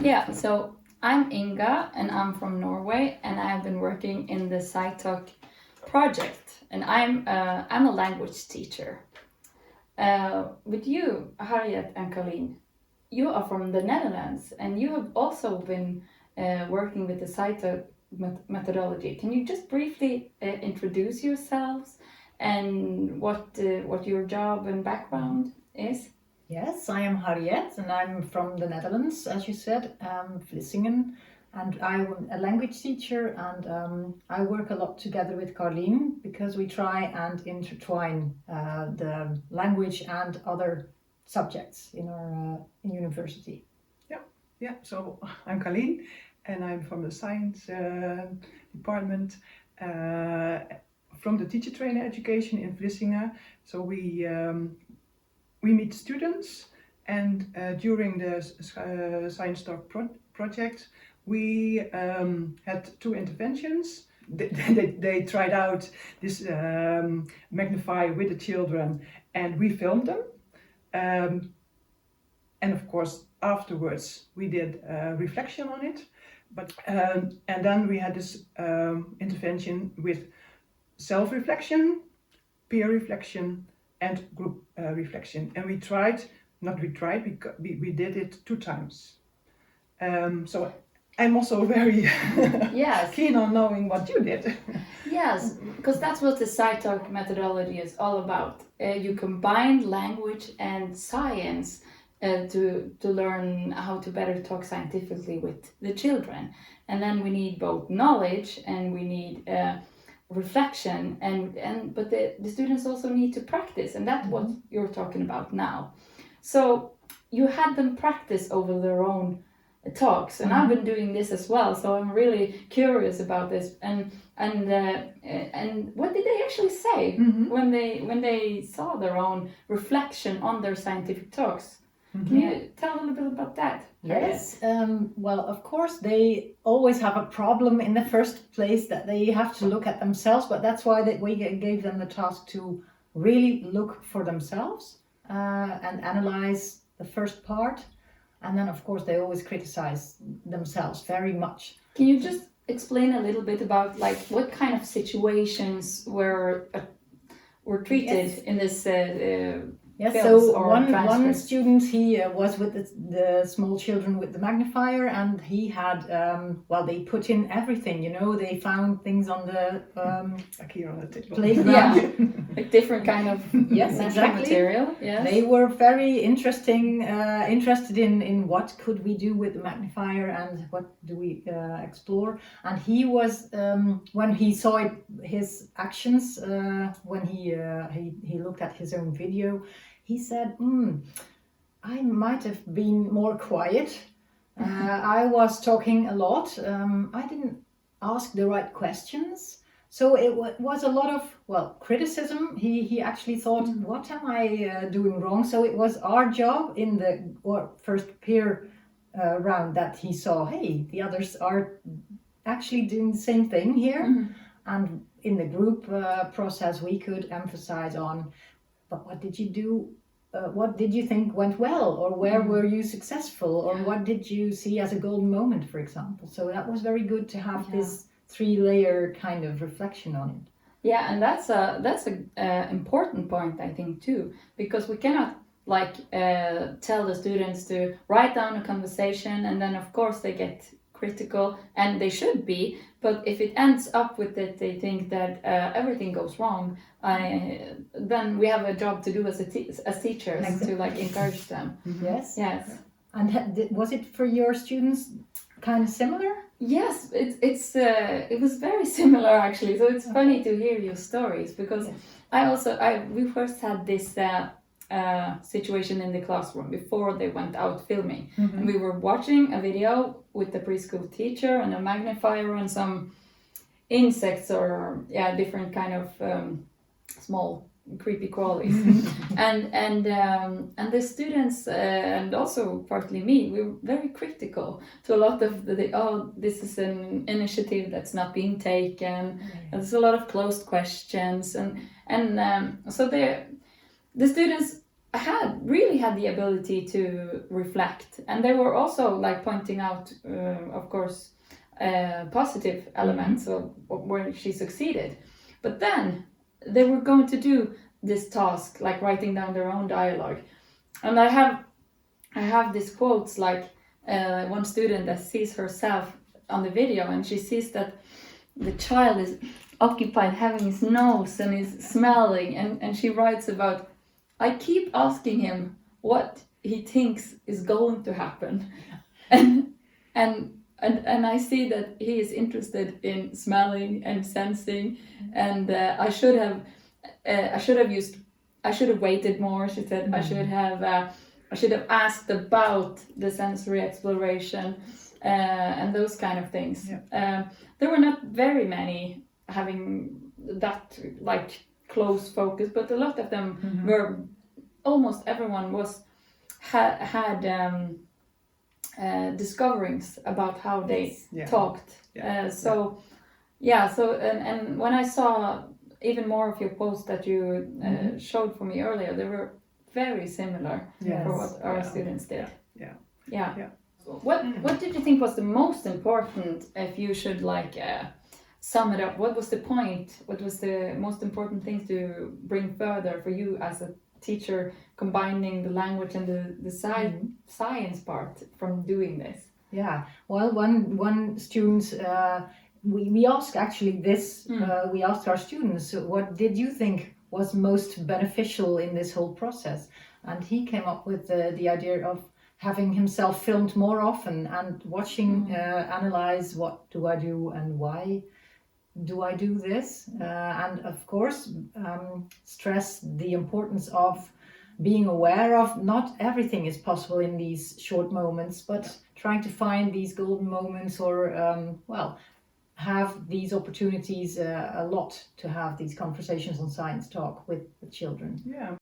Yeah, so I'm Inga and I'm from Norway and I've been working in the SciTalk project and I'm a language teacher. With you, Harriet and Carlien, you are from the Netherlands and you have also been working with the SciTalk methodology. Can you just briefly introduce yourselves and what your job and background is? Yes, I am Harriet and I'm from the Netherlands, as you said, Vlissingen. And I'm a language teacher and I work a lot together with Carlien because we try and intertwine the language and other subjects in our university. Yeah. So I'm Carlien and I'm from the science department from the teacher trainer education in Vlissingen. So we meet students and during the SciTalk project we had 2 interventions. They tried out this magnifier with the children and we filmed them. And of course afterwards we did reflection on it. But and then we had this intervention with self-reflection, peer reflection and group reflection, and we did it 2 times. So I'm also very Yes. keen on knowing what you did. Yes, because that's what the SciTalk methodology is all about. You combine language and science to learn how to better talk scientifically with the children. And then we need both knowledge and we need reflection but the students also need to practice, and that's what you're talking about now. So you had them practice over their own talks, and I've been doing this as well, so I'm really curious about this. And what did they actually say when they saw their own reflection on their scientific talks? Can you tell a little bit about that? Yes, well, of course, they always have a problem in the first place that they have to look at themselves, but that's why we gave them the task to really look for themselves and analyze the first part. And then, of course, they always criticize themselves very much. Can you just explain a little bit about like what kind of situations were treated in this Yes, films so or one transcripts? student, he was with the small children with the magnifier, and he had, they put in everything, they found things on the Like here on the table. playground. Yeah, like different kind of Yes, natural exactly. material. Yes. They were very interested in what could we do with the magnifier and what do we explore. And he was, when he saw his actions, when he looked at his own video, he said, I might have been more quiet. I was talking a lot. I didn't ask the right questions. So it was a lot of, criticism. He actually thought, what am I doing wrong? So it was our job in the first peer round that he saw, hey, the others are actually doing the same thing here. And in the group process, we could emphasize on, but what did you do? What did you think went well, or where were you successful, or what did you see as a golden moment, for example? So that was very good to have this 3-layer kind of reflection on it. Yeah, and that's a important point, I think, too, because we cannot tell the students to write down a conversation and then of course they get critical, and they should be, but if it ends up with that they think that everything goes wrong, then we have a job to do as teachers. Exactly. To encourage them. Yes. And was it for your students kind of similar? Yes, it was very similar actually. So it's funny to hear your stories, because we first had this situation in the classroom before they went out filming, and we were watching a video with the preschool teacher and a magnifier and some insects or different kind of small creepy crawlies. and the students and also partly me, we were very critical to a lot of this is an initiative that's not being taken. And there's a lot of closed questions, and so the students really had the ability to reflect, and they were also like pointing out, of course, positive elements of where she succeeded. But then they were going to do this task, like writing down their own dialogue, and I have these quotes, like one student that sees herself on the video, and she sees that the child is occupied having his nose and is smelling, and she writes about, I keep asking him what he thinks is going to happen, and I see that he is interested in smelling and sensing, and I should have waited more. She said I should have asked about the sensory exploration and those kind of things. There were not very many having that like close focus, but a lot of them were, almost everyone had discoverings about how they talked. So when I saw even more of your posts that you showed for me earlier, they were very similar for what our students did. What did you think was the most important, if you should like sum it up? What was the point? What was the most important thing to bring further for you as a teacher, combining the language and the science part from doing this? Yeah, well, one student, we asked actually this, we asked our students, what did you think was most beneficial in this whole process? And he came up with the idea of having himself filmed more often and watching, analyze, what do I do and why do I do this? And of course, stress the importance of being aware of not everything is possible in these short moments, but trying to find these golden moments, or have these opportunities a lot to have these conversations on SciTalk with the children. Yeah.